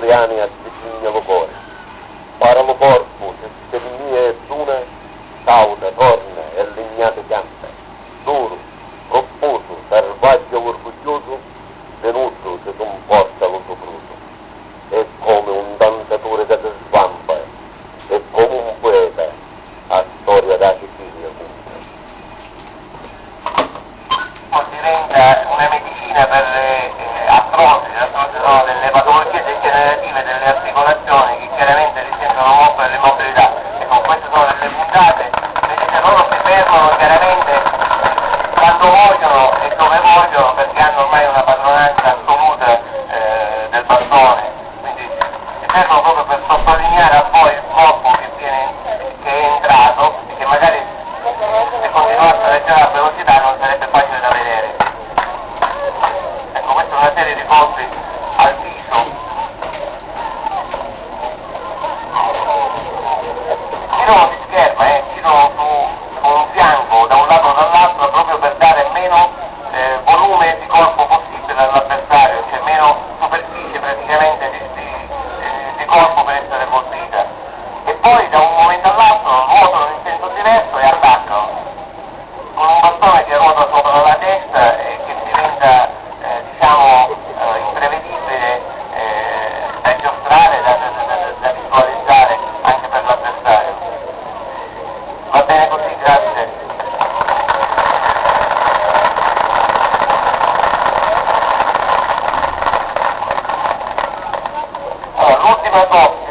napoleani a Sicilia cuore. Paralo corpo, se stelline e brune, cauda, torna e legnate piante, duro, corposo, selvaggio orgoglioso, tenuto se comporta lo suo fruto. È come un danzatore che si svampa, è come un poeta, a storia da Sicilia comunque. Diventa una medicina per le artrosi sono delle patologie degenerative delle articolazioni che chiaramente risentono molto dell'immobilità, e con queste sono delle puntate, vedete loro si fermano chiaramente quando vogliono e dove vogliono, perché hanno ormai una padronanza assoluta del bastone, quindi si fermano proprio per sottolineare a voi il corpo che è entrato e che magari se continuasse a leggere a velocità non sarebbe facile da vedere. Ecco, questa è una serie di colpi al viso. Girano di scherma, girano su un fianco da un lato o dall'altro proprio per dare meno volume di corpo possibile all'avversario, cioè meno superficie praticamente di corpo per essere colpita. E poi da un momento all'altro ruotano in senso diverso e attaccano con un bastone che ruota sopra la testa e che diventa imprevedibile, da giostrare, da visualizzare anche per l'avversario. Va bene così, grazie. Allora, l'ultima coppia